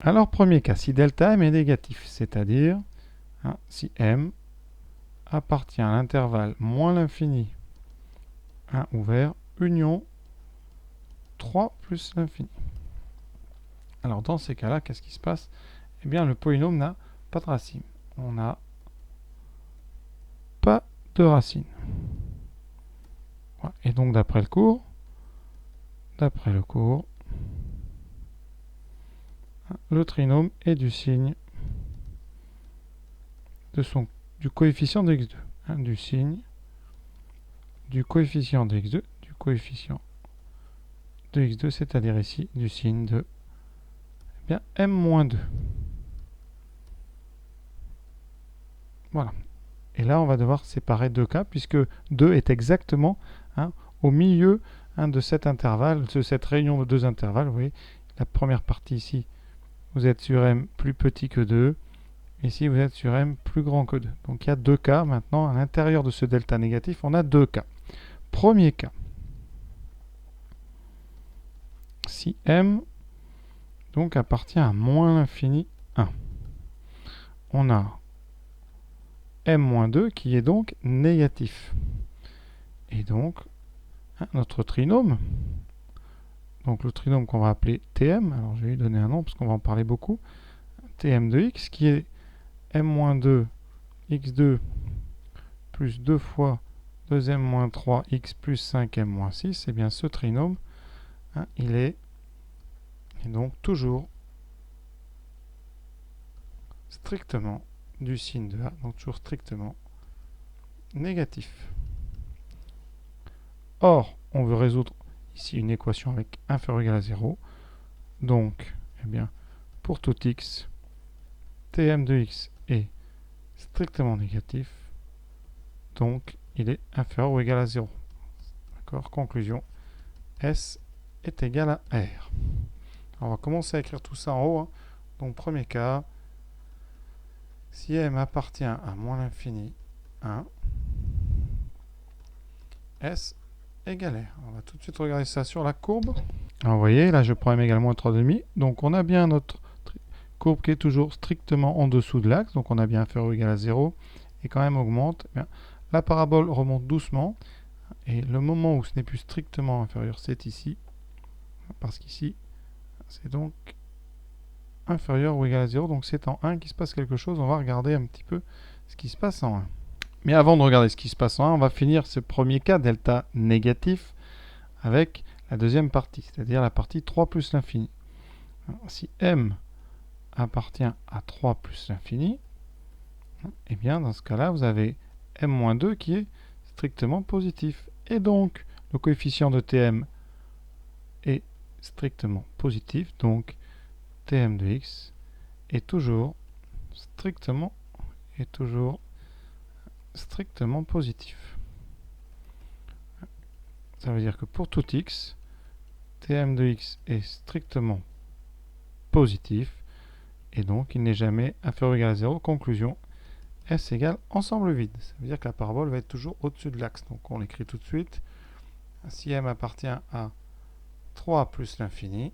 Alors, premier cas, si delta m est négatif, c'est-à-dire si m appartient à l'intervalle moins l'infini 1 ouvert, union 3 plus l'infini. Alors, dans ces cas-là, qu'est-ce qui se passe? Eh bien, le polynôme n'a pas de racine. On n'a pas de racine. Voilà. Et donc, d'après le cours, le trinôme est du signe du coefficient de x2. Du signe du coefficient de x2, c'est-à-dire ici du signe de m-2. Voilà. Et là, on va devoir séparer deux cas, puisque 2 est exactement au milieu de cet intervalle, de cette réunion de deux intervalles. Vous voyez, la première partie ici, vous êtes sur m plus petit que 2. Ici, vous êtes sur m plus grand que 2. Donc, il y a deux cas. Maintenant, à l'intérieur de ce delta négatif, on a deux cas. Premier cas. Si m donc appartient à moins l'infini 1, on a m-2 qui est donc négatif. Et donc, notre trinôme, donc le trinôme qu'on va appeler Tm, alors je vais lui donner un nom parce qu'on va en parler beaucoup, Tm de x qui est m-2 x2 plus 2 fois 2m-3 x plus 5m-6, et bien ce trinôme, il est donc toujours strictement du signe de A, donc toujours strictement négatif. Or, on veut résoudre ici une équation avec inférieur ou égal à 0. Donc, eh bien, pour tout x, Tm de x est strictement négatif. Donc, il est inférieur ou égal à 0. D'accord? Conclusion, S est égal à R. Alors, on va commencer à écrire tout ça en haut. Donc, premier cas, si M appartient à moins l'infini 1, S égale R. On va tout de suite regarder ça sur la courbe. Alors, vous voyez, là, je prends M égale moins 3,5. Donc, on a bien notre courbe qui est toujours strictement en dessous de l'axe. Donc, on a bien inférieur ou égal à 0. Et quand même augmente. Eh bien, la parabole remonte doucement. Et le moment où ce n'est plus strictement inférieur, c'est ici. Parce qu'ici, c'est donc inférieur ou égal à 0. Donc, c'est en 1 qu'il se passe quelque chose. On va regarder un petit peu ce qui se passe en 1. Mais avant de regarder ce qui se passe en 1, on va finir ce premier cas, delta négatif, avec la deuxième partie, c'est-à-dire la partie 3 plus l'infini. Si m appartient à 3 plus l'infini, eh bien dans ce cas-là, vous avez m-2 qui est strictement positif. Et donc, le coefficient de Tm est strictement positif, donc Tm de x est toujours strictement positif. Ça veut dire que pour tout x, Tm de x est strictement positif et donc il n'est jamais inférieur ou égal à 0. Conclusion, S égale ensemble vide. Ça veut dire que la parabole va être toujours au-dessus de l'axe. Donc on l'écrit tout de suite. Si M appartient à 3 plus l'infini,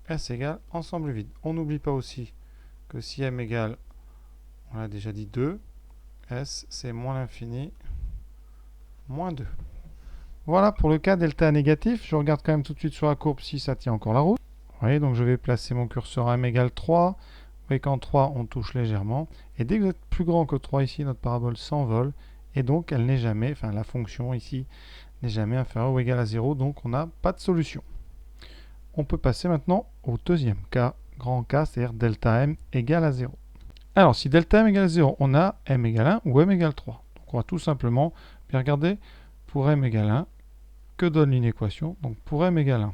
S égale ensemble vide. On n'oublie pas aussi que si M égale, on l'a déjà dit, 2, S c'est moins l'infini, moins 2. Voilà pour le cas delta négatif. Je regarde quand même tout de suite sur la courbe si ça tient encore la route. Vous voyez, donc je vais placer mon curseur à m égale 3. Vous voyez qu'en 3, on touche légèrement. Et dès que vous êtes plus grand que 3 ici, notre parabole s'envole. Et donc, elle n'est jamais, enfin la fonction ici, n'est jamais inférieure ou égale à 0. Donc, on n'a pas de solution. On peut passer maintenant au deuxième cas, grand cas, c'est-à-dire delta m égale à 0. Alors, si delta m égale à 0, on a m égale 1 ou m égale 3. Donc, on va tout simplement bien regarder pour m égale 1. Que donne l'inéquation? Donc, pour m égale 1,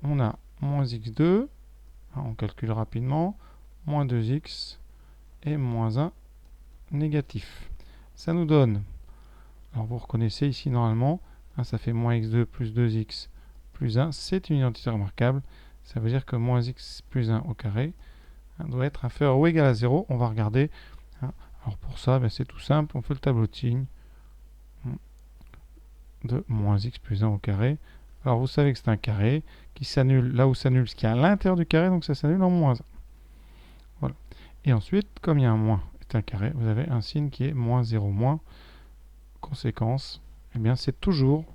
on a moins x2, on calcule rapidement, moins 2x et moins 1 négatif. Ça nous donne, alors vous reconnaissez ici normalement, ça fait moins x2 plus 2x plus 1, c'est une identité remarquable. Ça veut dire que moins x plus 1 au carré doit être inférieur ou égal à 0. On va regarder. Alors pour ça, c'est tout simple, on fait le tableau de signes de moins x plus 1 au carré. Alors vous savez que c'est un carré qui s'annule là où s'annule ce qui est à l'intérieur du carré, donc ça s'annule en moins 1. Voilà. Et ensuite, comme il y a un moins est un carré, vous avez un signe qui est moins 0 moins. Conséquence, eh bien c'est toujours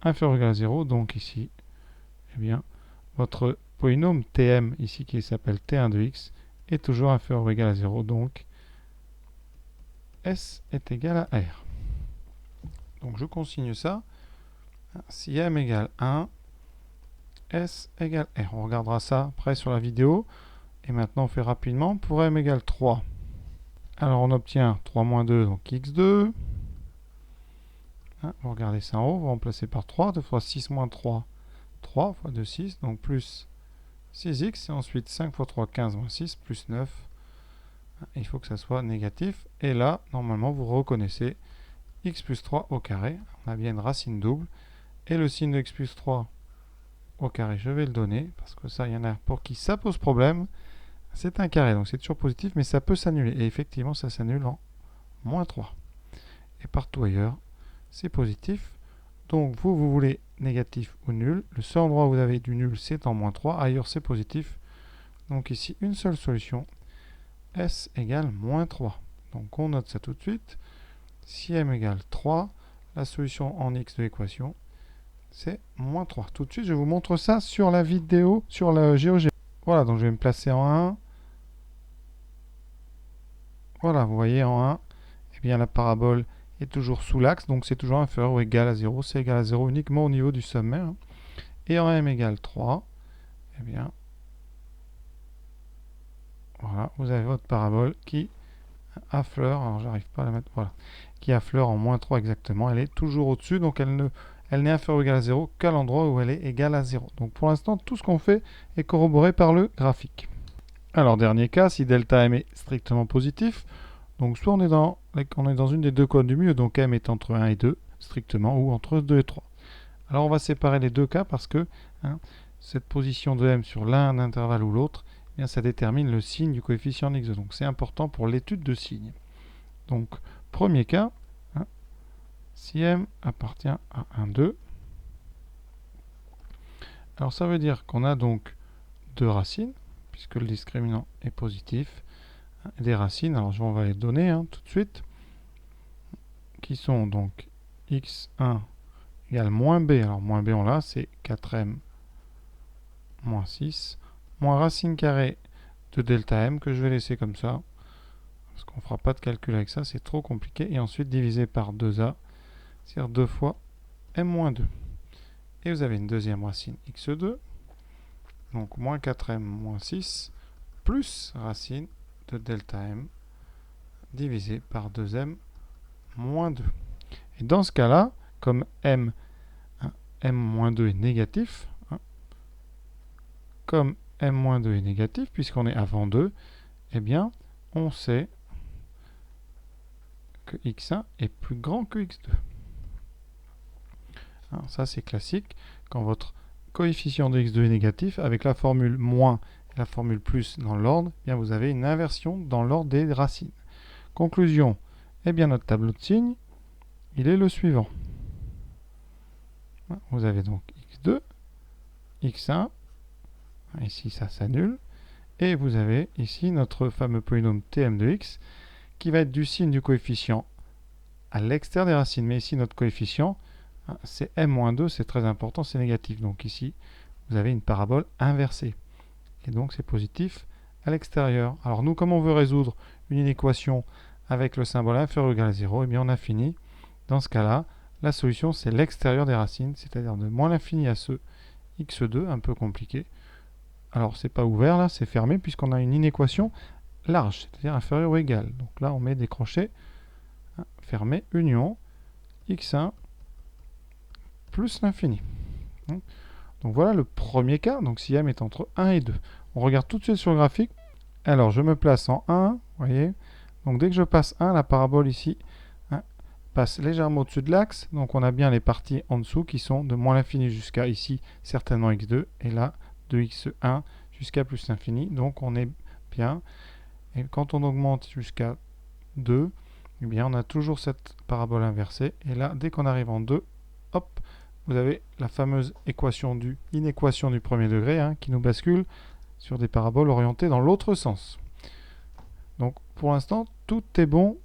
inférieur ou égal à 0, donc ici, eh bien, votre polynôme Tm, ici qui s'appelle T1 de x, est toujours inférieur ou égal à 0, donc S est égal à R. Donc je consigne ça. Si M égale 1, S égale R. On regardera ça après sur la vidéo. Et maintenant on fait rapidement. Pour M égale 3, alors on obtient 3 moins 2, donc x2. Vous regardez ça en haut, vous remplacez par 3. 2 fois 6 moins 3, 3 fois 2, 6. Donc plus 6x. Et ensuite 5 fois 3, 15 moins 6, plus 9. Il faut que ça soit négatif. Et là, normalement, vous reconnaissez x plus 3 au carré. On a bien une racine double. Et le signe de x plus 3 au carré, je vais le donner. Parce que ça, il y en a pour qui ça pose problème. C'est un carré, donc c'est toujours positif, mais ça peut s'annuler. Et effectivement, ça s'annule en moins 3. Et partout ailleurs, c'est positif. Donc vous voulez négatif ou nul. Le seul endroit où vous avez du nul, c'est en moins 3. Ailleurs, c'est positif. Donc ici, une seule solution. S égale moins 3. Donc on note ça tout de suite. Si M égale 3, la solution en x de l'équation, c'est moins 3. Tout de suite, je vous montre ça sur la vidéo, sur la GeoGebra. Voilà, donc je vais me placer en 1. Voilà, vous voyez en 1, eh bien la parabole est toujours sous l'axe, donc c'est toujours inférieur ou égal à 0. C'est égal à 0 uniquement au niveau du sommaire. Et en M égale 3, eh bien, voilà, vous avez votre parabole qui affleure, alors j'arrive pas à la mettre, voilà, qui affleure en moins 3 exactement. Elle est toujours au-dessus, donc elle n'est inférieure ou égale à 0 qu'à l'endroit où elle est égale à 0. Donc pour l'instant, tout ce qu'on fait est corroboré par le graphique. Alors dernier cas, si delta m est strictement positif, donc soit on est dans une des deux cônes du milieu, donc m est entre 1 et 2, strictement, ou entre 2 et 3. Alors on va séparer les deux cas parce que cette position de m sur l'un intervalle ou l'autre, eh bien ça détermine le signe du coefficient de x2. Donc c'est important pour l'étude de signes. Donc premier cas, si m appartient à 1, 2, alors ça veut dire qu'on a donc deux racines, puisque le discriminant est positif, des racines, alors on va les donner tout de suite, qui sont donc x1 égale moins b, alors moins b on l'a, c'est 4m moins 6, moins racine carrée de delta m, que je vais laisser comme ça, parce qu'on ne fera pas de calcul avec ça, c'est trop compliqué, et ensuite divisé par 2a, c'est-à-dire 2 fois m moins 2. Et vous avez une deuxième racine x2, donc moins 4m moins 6, plus racine de delta m, divisé par 2m moins 2. Et dans ce cas-là, comme m-2 est négatif, comme m-2 est négatif, puisqu'on est avant 2, eh bien, on sait que x1 est plus grand que x2. Alors, ça, c'est classique. Quand votre coefficient de x2 est négatif, avec la formule moins et la formule plus dans l'ordre, eh bien, vous avez une inversion dans l'ordre des racines. Conclusion, eh bien, notre tableau de signes, il est le suivant. Vous avez donc x2, x1, ici ça s'annule, et vous avez ici notre fameux polynôme Tm de x, qui va être du signe du coefficient à l'extérieur des racines. Mais ici, notre coefficient, c'est m-2, c'est très important, c'est négatif. Donc ici, vous avez une parabole inversée. Et donc c'est positif à l'extérieur. Alors nous, comme on veut résoudre une inéquation avec le symbole inférieur ou égal à 0, eh bien on a fini. Dans ce cas-là, la solution, c'est l'extérieur des racines, c'est-à-dire de moins l'infini à ce x2, un peu compliqué. Alors, c'est pas ouvert là, c'est fermé, puisqu'on a une inéquation large, c'est-à-dire inférieure ou égale. Donc là, on met des crochets, fermé, union, x1 plus l'infini. Donc voilà le premier cas, donc si m est entre 1 et 2. On regarde tout de suite sur le graphique. Alors, je me place en 1, vous voyez. Donc dès que je passe 1, la parabole ici passe légèrement au-dessus de l'axe. Donc on a bien les parties en dessous qui sont de moins l'infini jusqu'à ici, certainement x2, et là, de x1 jusqu'à plus l'infini. Donc on est bien. Et quand on augmente jusqu'à 2, eh bien on a toujours cette parabole inversée. Et là, dès qu'on arrive en 2, hop, vous avez la fameuse inéquation du premier degré qui nous bascule sur des paraboles orientées dans l'autre sens. Donc pour l'instant, tout est bon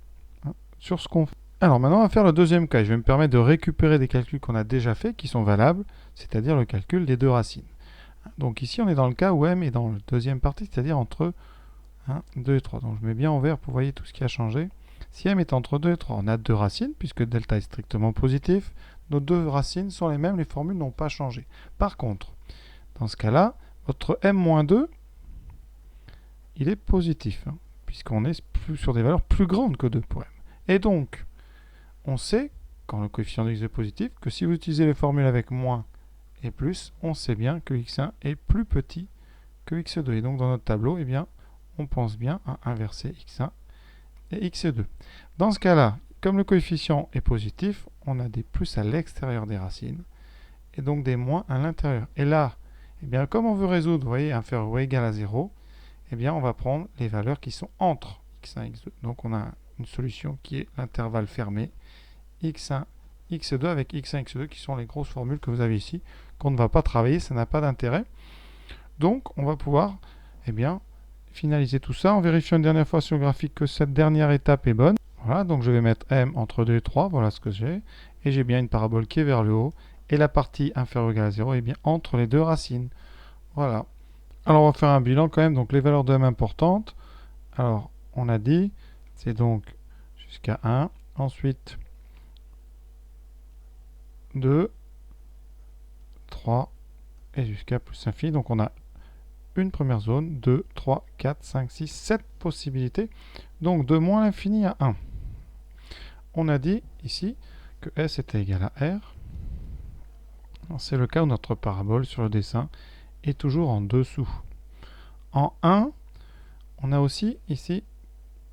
sur ce qu'on fait. Alors maintenant, on va faire le deuxième cas. Je vais me permettre de récupérer des calculs qu'on a déjà faits, qui sont valables, c'est-à-dire le calcul des deux racines. Donc ici, on est dans le cas où m est dans la deuxième partie, c'est-à-dire entre 2 et 3. Donc je mets bien en vert pour voir tout ce qui a changé. Si m est entre 2 et 3, on a deux racines, puisque delta est strictement positif. Nos deux racines sont les mêmes, les formules n'ont pas changé. Par contre, dans ce cas-là, votre m-2, il est positif, puisqu'on est sur des valeurs plus grandes que 2 pour m. Et donc, on sait, quand le coefficient de x est positif, que si vous utilisez les formules avec moins et plus, on sait bien que x1 est plus petit que x2. Et donc, dans notre tableau, eh bien, on pense bien à inverser x1 et x2. Dans ce cas-là, comme le coefficient est positif, on a des plus à l'extérieur des racines, et donc des moins à l'intérieur. Et là, eh bien, comme on veut résoudre, vous voyez, inférieur ou égal à 0, eh bien, on va prendre les valeurs qui sont entre x1 et x2. Donc, on a une solution qui est l'intervalle fermé, x1, x2 avec x1, x2, qui sont les grosses formules que vous avez ici, qu'on ne va pas travailler, ça n'a pas d'intérêt. Donc, on va pouvoir, eh bien, finaliser tout ça en vérifiant une dernière fois sur le graphique que cette dernière étape est bonne. Voilà, donc je vais mettre m entre 2 et 3, voilà ce que j'ai. Et j'ai bien une parabole qui est vers le haut, et la partie inférieure ou égale à 0 est bien entre les deux racines. Voilà. Alors, on va faire un bilan quand même, donc les valeurs de m importantes. Alors, on a dit, c'est donc jusqu'à 1, ensuite 2, 3, et jusqu'à plus infini. Donc, on a une première zone, 2, 3, 4, 5, 6, 7 possibilités. Donc, de moins l'infini à 1. On a dit ici que S était égal à R. C'est le cas où notre parabole sur le dessin est toujours en dessous. En 1, on a aussi ici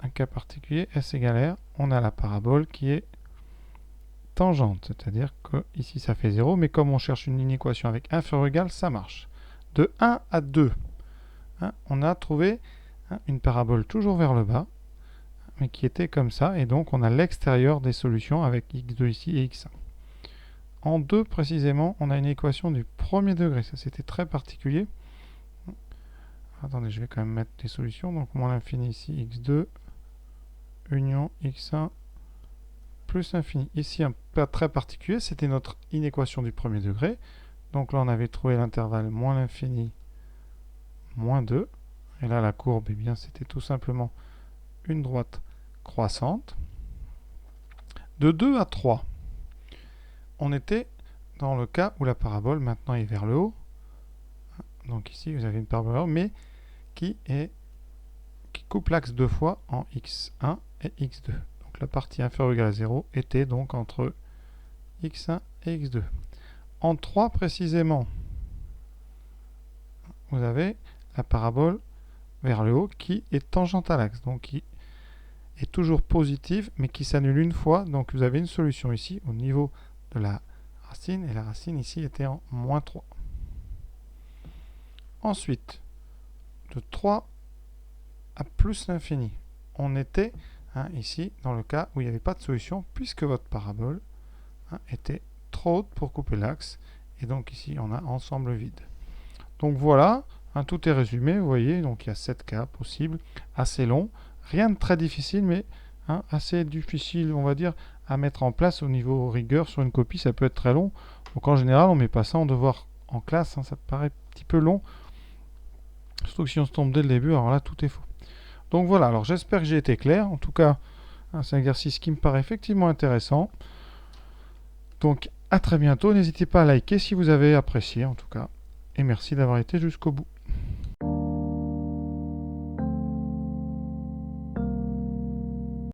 un cas particulier, S égale R. On a la parabole qui est tangente, c'est-à-dire que ici ça fait 0, mais comme on cherche une inéquation avec inférieur ou égal, ça marche. De 1 à 2, on a trouvé une parabole toujours vers le bas, mais qui était comme ça, et donc on a l'extérieur des solutions avec x2 ici et x1. En 2 précisément, on a une équation du premier degré, ça c'était très particulier. Attendez, je vais quand même mettre des solutions, donc moins l'infini ici, x2, union x1, plus l'infini. Ici, un cas très particulier, c'était notre inéquation du premier degré. Donc là, on avait trouvé l'intervalle moins l'infini, moins 2. Et là, la courbe, eh bien, c'était tout simplement une droite croissante. De 2 à 3, on était dans le cas où la parabole maintenant est vers le haut. Donc ici, vous avez une parabole, mais qui coupe l'axe deux fois en x1 et x2. Donc la partie inférieure ou égale à 0 était donc entre x1 et x2. En 3 précisément, vous avez la parabole vers le haut qui est tangente à l'axe, donc qui est toujours positive, mais qui s'annule une fois. Donc vous avez une solution ici au niveau de la racine, et la racine ici était en moins 3. Ensuite, de 3 à plus l'infini, on était ici dans le cas où il n'y avait pas de solution, puisque votre parabole était trop haute pour couper l'axe, et donc ici on a ensemble vide. Donc voilà, tout est résumé, vous voyez, donc il y a 7 cas possibles, assez long, rien de très difficile, mais assez difficile, on va dire, à mettre en place au niveau rigueur sur une copie, ça peut être très long. Donc en général, on ne met pas ça en devoir en classe, ça paraît un petit peu long, surtout que si on se tombe dès le début, alors là, tout est faux. Donc voilà, alors j'espère que j'ai été clair, en tout cas, c'est un exercice qui me paraît effectivement intéressant. Donc à très bientôt, n'hésitez pas à liker si vous avez apprécié en tout cas, et merci d'avoir été jusqu'au bout.